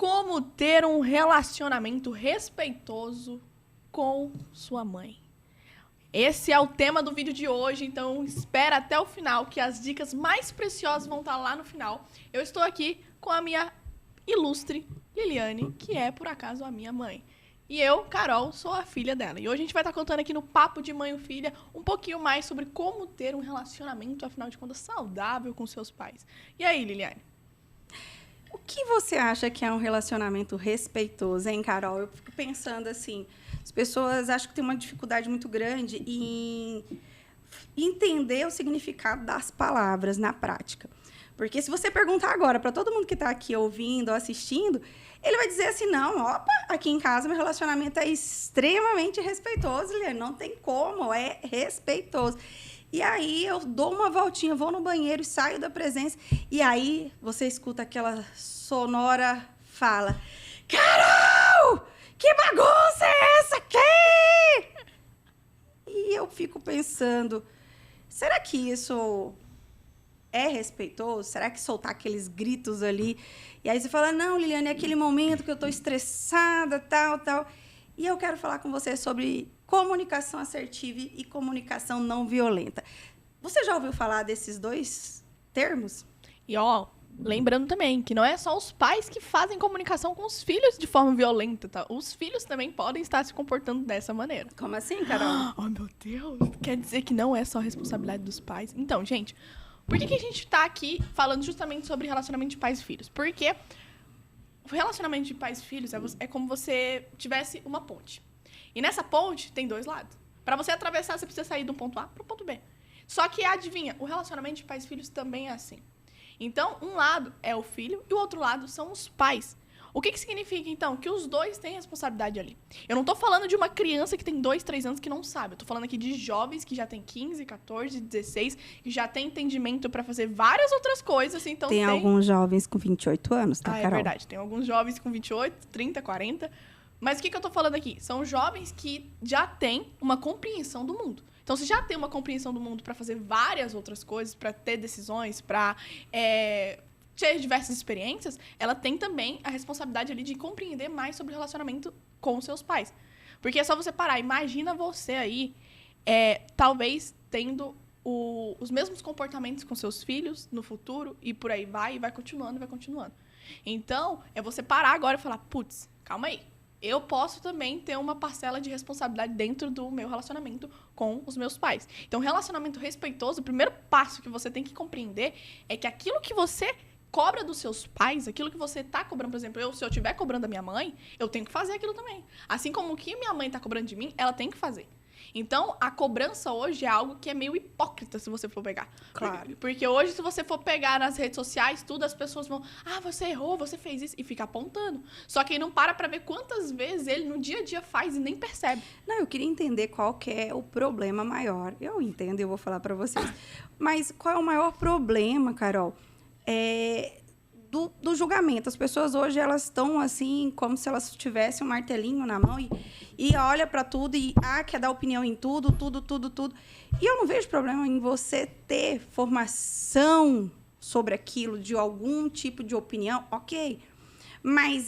Como ter um relacionamento respeitoso com sua mãe. Esse é o tema do vídeo de hoje, então espera até o final, que as dicas mais preciosas vão estar lá no final. Eu estou aqui com a minha ilustre Liliane, que é, por acaso, a minha mãe. E eu, Carol, sou a filha dela. E hoje a gente vai estar contando aqui no Papo de Mãe e Filha um pouquinho mais sobre como ter um relacionamento, afinal de contas, saudável com seus pais. E aí, Liliane? O que você acha que é um relacionamento respeitoso, hein, Carol? Eu fico pensando assim, as pessoas acham que tem uma dificuldade muito grande em entender o significado das palavras na prática. Porque se você perguntar agora para todo mundo que está aqui ouvindo ou assistindo, ele vai dizer assim, não, opa, aqui em casa meu relacionamento é extremamente respeitoso, Liane, não tem como, é respeitoso. E aí eu dou uma voltinha, vou no banheiro e saio da presença. E aí você escuta aquela sonora fala, Carol, que bagunça é essa aqui? E eu fico pensando, será que isso é respeitoso? Será que soltar aqueles gritos ali? E aí você fala, não, Liliane, é aquele momento que eu estou estressada, tal. E eu quero falar com você sobre comunicação assertiva e comunicação não violenta. Você já ouviu falar desses dois termos? E ó, lembrando também que não é só os pais que fazem comunicação com os filhos de forma violenta, tá? Os filhos também podem estar se comportando dessa maneira. Como assim, Carol? Oh, meu Deus! Quer dizer que não é só responsabilidade dos pais? Então, gente, por que a gente tá aqui falando justamente sobre relacionamento de pais e filhos? Porque o relacionamento de pais e filhos é como você tivesse uma ponte. E nessa ponte tem dois lados. Para você atravessar, você precisa sair do ponto A para o ponto B. Só que, adivinha, o relacionamento de pais e filhos também é assim. Então, um lado é o filho e o outro lado são os pais. O que significa, então? Que os dois têm responsabilidade ali. Eu não tô falando de uma criança que tem 2, 3 anos que não sabe. Eu tô falando aqui de jovens que já têm 15, 14, 16, que já têm entendimento para fazer várias outras coisas. Então tem alguns jovens com 28 anos, tá, Carol? É verdade. Tem alguns jovens com 28, 30, 40. Mas o que eu tô falando aqui? São jovens que já têm uma compreensão do mundo. Então, se já tem uma compreensão do mundo para fazer várias outras coisas, para ter decisões, para ter diversas experiências, ela tem também a responsabilidade ali de compreender mais sobre o relacionamento com os seus pais. Porque é só você parar. Imagina você aí, talvez, tendo os mesmos comportamentos com seus filhos no futuro, e por aí vai, e vai continuando, vai continuando. Então, é você parar agora e falar, putz, calma aí. Eu posso também ter uma parcela de responsabilidade dentro do meu relacionamento com os meus pais. Então, relacionamento respeitoso, o primeiro passo que você tem que compreender é que aquilo que você cobra dos seus pais, aquilo que você está cobrando, por exemplo, se eu estiver cobrando da minha mãe, eu tenho que fazer aquilo também. Assim como o que minha mãe está cobrando de mim, ela tem que fazer. Então, a cobrança hoje é algo que é meio hipócrita, se você for pegar. Claro. Porque hoje, se você for pegar nas redes sociais, tudo, as pessoas vão... Ah, você errou, você fez isso. E fica apontando. Só que aí não para ver quantas vezes ele, no dia a dia, faz e nem percebe. Não, eu queria entender qual que é o problema maior. Eu entendo e eu vou falar para vocês. Mas qual é o maior problema, Carol? Do julgamento. As pessoas hoje, elas estão assim, como se elas tivessem um martelinho na mão e olha para tudo e quer dar opinião em tudo. E eu não vejo problema em você ter formação sobre aquilo, de algum tipo de opinião, ok. Mas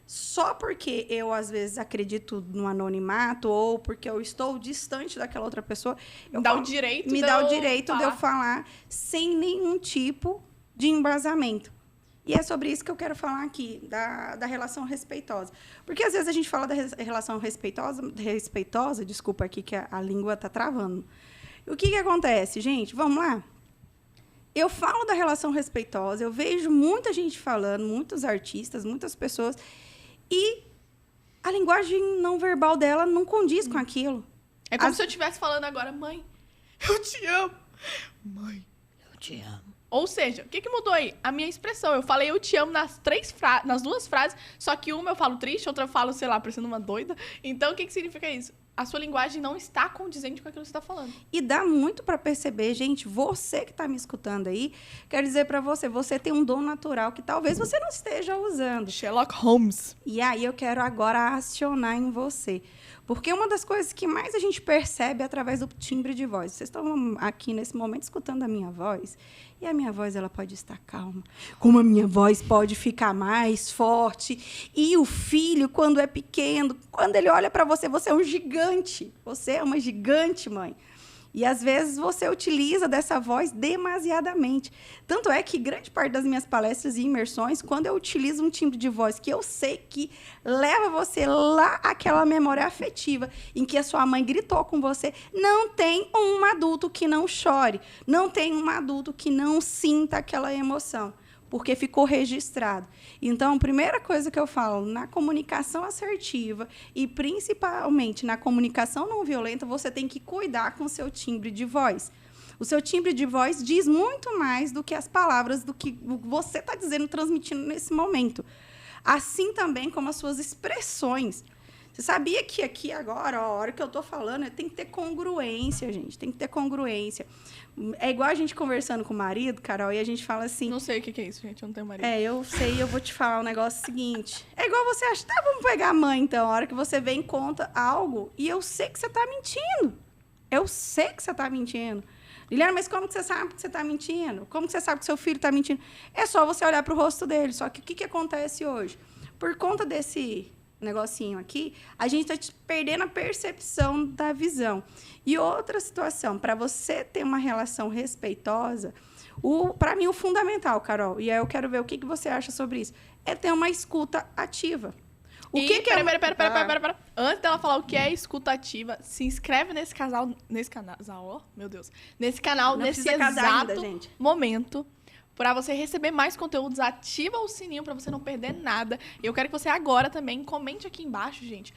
só porque eu, às vezes, acredito no anonimato ou porque eu estou distante daquela outra pessoa, me dá o direito de eu falar sem nenhum tipo de embasamento. E é sobre isso que eu quero falar aqui, da relação respeitosa. Porque, às vezes, a gente fala da relação respeitosa, desculpa aqui que a língua está travando. E o que acontece, gente? Vamos lá? Eu falo da relação respeitosa, eu vejo muita gente falando, muitos artistas, muitas pessoas, e a linguagem não verbal dela não condiz com aquilo. É como se eu estivesse falando agora, mãe, eu te amo. Mãe, eu te amo. Ou seja, o que mudou aí? A minha expressão. Eu falei eu te amo nas duas frases, só que uma eu falo triste, outra eu falo, sei lá, parecendo uma doida. Então, o que significa isso? a sua linguagem não está condizente com aquilo que você está falando. E dá muito para perceber, gente, você que está me escutando aí, quero dizer para você, você tem um dom natural que talvez você não esteja usando. Sherlock Holmes. E aí eu quero agora acionar em você. Porque uma das coisas que mais a gente percebe é através do timbre de voz. Vocês estão aqui nesse momento escutando a minha voz, e a minha voz ela pode estar calma, como a minha voz pode ficar mais forte. E o filho, quando é pequeno, quando ele olha para você, você é um gigante. Você é uma gigante, mãe. E, às vezes, você utiliza dessa voz demasiadamente. Tanto é que grande parte das minhas palestras e imersões, quando eu utilizo um timbre de voz que eu sei que leva você lá àquela memória afetiva em que a sua mãe gritou com você, não tem um adulto que não chore, não tem um adulto que não sinta aquela emoção, porque ficou registrado. Então, a primeira coisa que eu falo, na comunicação assertiva e principalmente na comunicação não violenta, você tem que cuidar com o seu timbre de voz. O seu timbre de voz diz muito mais do que as palavras, do que você está dizendo, transmitindo nesse momento. Assim também como as suas expressões. Você sabia que aqui agora, a hora que eu estou falando, tem que ter congruência, gente. Tem que ter congruência. É igual a gente conversando com o marido, Carol, e a gente fala assim... Não sei o que é isso, gente. Eu não tenho marido. Eu sei, eu vou te falar um negócio seguinte. É igual você acha, tá, vamos pegar a mãe, então. A hora que você vem e conta algo, e eu sei que você está mentindo. Eu sei que você está mentindo. Liliana, mas como que você sabe que você está mentindo? Como que você sabe que seu filho está mentindo? É só você olhar para o rosto dele. Só que o que acontece hoje? Por conta desse negocinho aqui, a gente está perdendo a percepção da visão. E outra situação, para você ter uma relação respeitosa, para mim o fundamental, Carol, e aí eu quero ver o que você acha sobre isso, é ter uma escuta ativa. Pera. Antes dela falar o que é escuta ativa, se inscreve nesse canal, ó, meu Deus, nesse canal, não nesse exato ainda, gente. momento, para você receber mais conteúdos, ativa o sininho para você não perder nada. Eu quero que você agora também comente aqui embaixo, gente,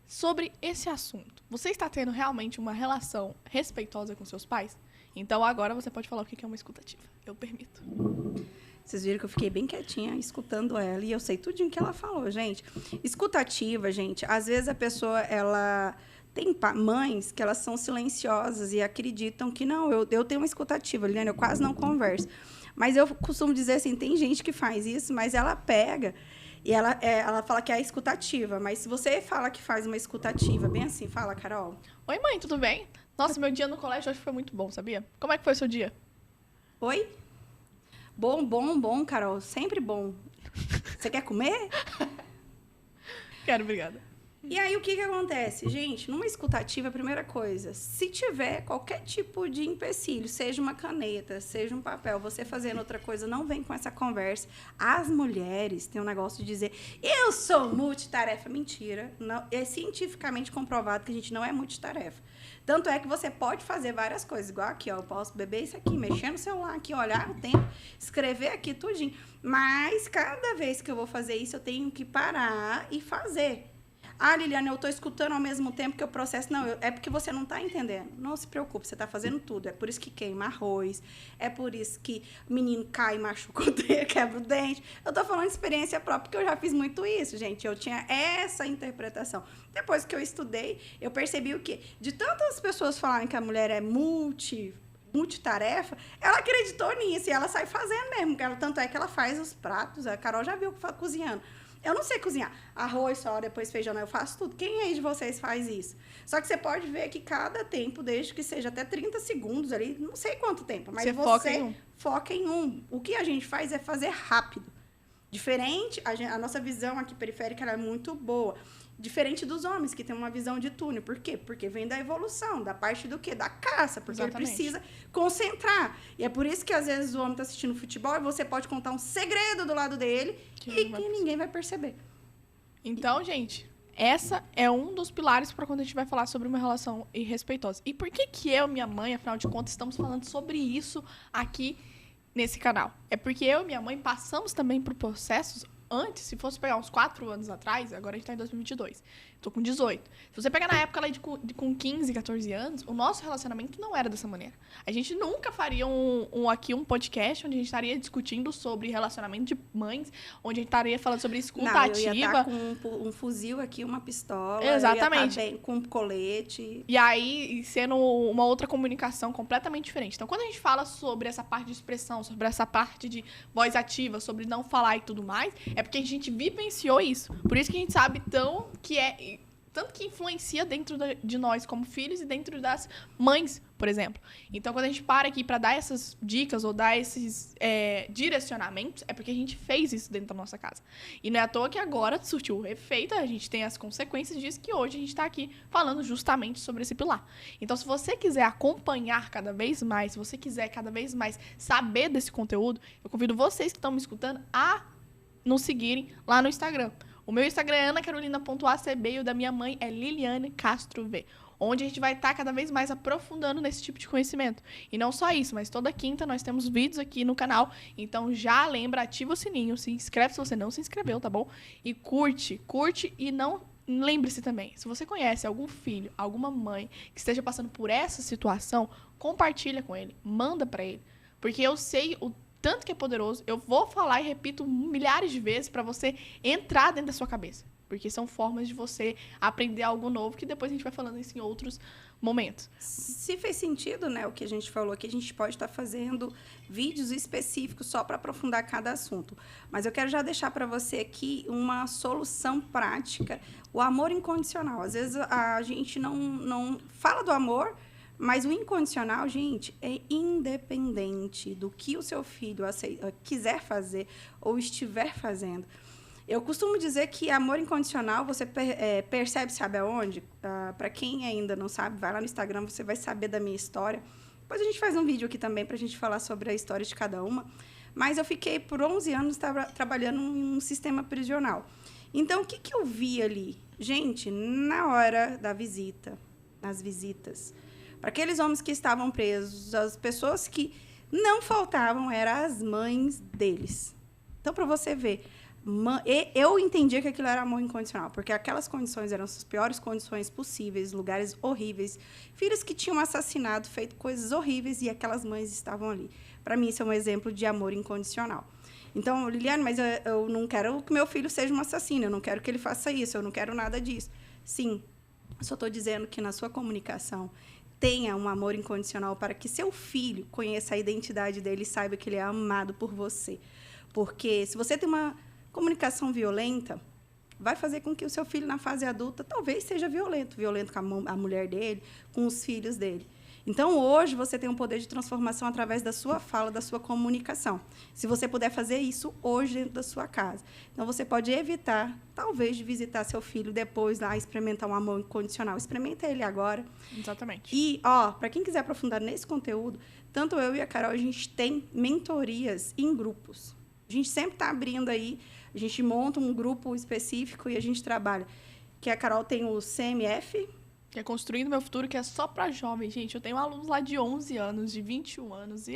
sobre esse assunto. Você está tendo realmente uma relação respeitosa com seus pais? Então agora você pode falar o que é uma escuta ativa. Eu permito. Vocês viram que eu fiquei bem quietinha escutando ela e eu sei tudinho que ela falou, gente. Escuta ativa, gente, às vezes a pessoa, ela... Tem mães que elas são silenciosas e acreditam que, não, eu tenho uma escuta ativa, Liliana, eu quase não converso. Mas eu costumo dizer assim, tem gente que faz isso, mas ela pega e ela fala que é a escutativa. Mas se você fala que faz uma escutativa, bem assim, fala, Carol. Oi, mãe, tudo bem? Nossa, meu dia no colégio hoje foi muito bom, sabia? Como é que foi o seu dia? Oi? Bom, Carol. Sempre bom. Você quer comer? Quero, obrigada. E aí, o que acontece? Gente, numa escutativa, a primeira coisa, se tiver qualquer tipo de empecilho, seja uma caneta, seja um papel, você fazendo outra coisa, não vem com essa conversa. As mulheres têm um negócio de dizer, eu sou multitarefa. Mentira. Não, é cientificamente comprovado que a gente não é multitarefa. Tanto é que você pode fazer várias coisas, igual aqui, ó, eu posso beber isso aqui, mexer no celular aqui, olhar o tempo, escrever aqui tudinho. Mas, cada vez que eu vou fazer isso, eu tenho que parar e fazer. Ah, Liliana, eu estou escutando ao mesmo tempo que eu processo. Não, é porque você não está entendendo. Não se preocupe, você está fazendo tudo. É por isso que queima arroz, é por isso que o menino cai e machuca o dente, quebra o dente. Eu estou falando de experiência própria, porque eu já fiz muito isso, gente. Eu tinha essa interpretação. Depois que eu estudei, eu percebi o quê? De tantas pessoas falarem que a mulher é multitarefa, ela acreditou nisso e ela sai fazendo mesmo. Tanto é que ela faz os pratos. A Carol já viu cozinhando. Eu não sei cozinhar arroz só, depois feijão, eu faço tudo. Quem aí de vocês faz isso? Só que você pode ver que cada tempo, desde que seja até 30 segundos ali, não sei quanto tempo, mas você foca em um. O que a gente faz é fazer rápido. Diferente, a nossa visão aqui periférica ela é muito boa. Diferente dos homens, que tem uma visão de túnel. Por quê? Porque vem da evolução, da parte do quê? Da caça, porque ele precisa concentrar. E é por isso que, às vezes, o homem está assistindo futebol e você pode contar um segredo do lado dele que ninguém vai perceber. Então, gente, essa é um dos pilares para quando a gente vai falar sobre uma relação irrespeitosa. E por que eu e minha mãe, afinal de contas, estamos falando sobre isso aqui nesse canal? É porque eu e minha mãe passamos também por processos. Antes, se fosse pegar uns 4 anos atrás, agora a gente está em 2022. Tô com 18. Se você pegar na época lá com 15, 14 anos, o nosso relacionamento não era dessa maneira. A gente nunca faria um podcast onde a gente estaria discutindo sobre relacionamento de mães, onde a gente estaria falando sobre escuta ativa. Eu ia estar com um fuzil aqui, uma pistola. Exatamente. Eu ia estar com um colete. E aí, sendo uma outra comunicação completamente diferente. Então, quando a gente fala sobre essa parte de expressão, sobre essa parte de voz ativa, sobre não falar e tudo mais, é porque a gente vivenciou isso. Por isso que a gente sabe tanto que influencia dentro de nós como filhos e dentro das mães, por exemplo. Então, quando a gente para aqui para dar essas dicas ou dar esses direcionamentos, é porque a gente fez isso dentro da nossa casa. E não é à toa que agora surtiu o efeito, a gente tem as consequências disso, que hoje a gente está aqui falando justamente sobre esse pilar. Então, se você quiser acompanhar cada vez mais, se você quiser cada vez mais saber desse conteúdo, eu convido vocês que estão me escutando a nos seguirem lá no Instagram. O meu Instagram é anacarolina.acb e o da minha mãe é Liliane Castro V, onde a gente vai estar cada vez mais aprofundando nesse tipo de conhecimento. E não só isso, mas toda quinta nós temos vídeos aqui no canal, então já lembra, ativa o sininho, se inscreve se você não se inscreveu, tá bom? E curte e não... Lembre-se também, se você conhece algum filho, alguma mãe que esteja passando por essa situação, compartilha com ele, manda pra ele, porque eu sei o tanto que é poderoso, eu vou falar e repito milhares de vezes para você entrar dentro da sua cabeça. Porque são formas de você aprender algo novo, que depois a gente vai falando isso em outros momentos. Se fez sentido, né, o que a gente falou aqui, a gente pode estar fazendo vídeos específicos só para aprofundar cada assunto. Mas eu quero já deixar para você aqui uma solução prática, o amor incondicional. Às vezes a gente não fala do amor, mas o incondicional, gente, é independente do que o seu filho quiser fazer ou estiver fazendo. Eu costumo dizer que amor incondicional você percebe, sabe aonde? Para quem ainda não sabe, vai lá no Instagram, você vai saber da minha história. Depois a gente faz um vídeo aqui também para a gente falar sobre a história de cada uma. Mas eu fiquei por 11 anos trabalhando em um sistema prisional. Então, o que eu vi ali? Gente, na hora da visita, nas visitas... Para aqueles homens que estavam presos, as pessoas que não faltavam eram as mães deles. Então, para você ver, eu entendia que aquilo era amor incondicional, porque aquelas condições eram as piores condições possíveis, lugares horríveis, filhos que tinham assassinado, feito coisas horríveis, e aquelas mães estavam ali. Para mim, isso é um exemplo de amor incondicional. Então, Liliane, mas eu não quero que meu filho seja um assassino, eu não quero que ele faça isso, eu não quero nada disso. Sim, eu só estou dizendo que na sua comunicação tenha um amor incondicional para que seu filho conheça a identidade dele e saiba que ele é amado por você. Porque se você tem uma comunicação violenta, vai fazer com que o seu filho, na fase adulta, talvez seja violento com a mulher dele, com os filhos dele. Então, hoje, você tem um poder de transformação através da sua fala, da sua comunicação. Se você puder fazer isso hoje dentro da sua casa. Então, você pode evitar, talvez, de visitar seu filho depois lá, experimentar um amor incondicional. Experimenta ele agora. Exatamente. E, para quem quiser aprofundar nesse conteúdo, tanto eu e a Carol, a gente tem mentorias em grupos. A gente sempre está abrindo aí, a gente monta um grupo específico e a gente trabalha. Que a Carol tem o CMF, que é Construindo Meu Futuro, que é só para jovens, gente. Eu tenho alunos lá de 11 anos, de 21 anos, e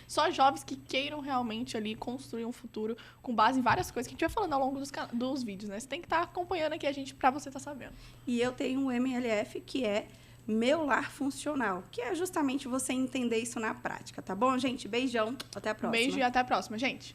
só jovens que queiram realmente ali construir um futuro com base em várias coisas que a gente vai falando ao longo dos vídeos, né? Você tem que estar acompanhando aqui a gente para você estar sabendo. E eu tenho um MLF, que é Meu Lar Funcional, que é justamente você entender isso na prática, tá bom, gente? Beijão, até a próxima. Beijo e até a próxima, gente.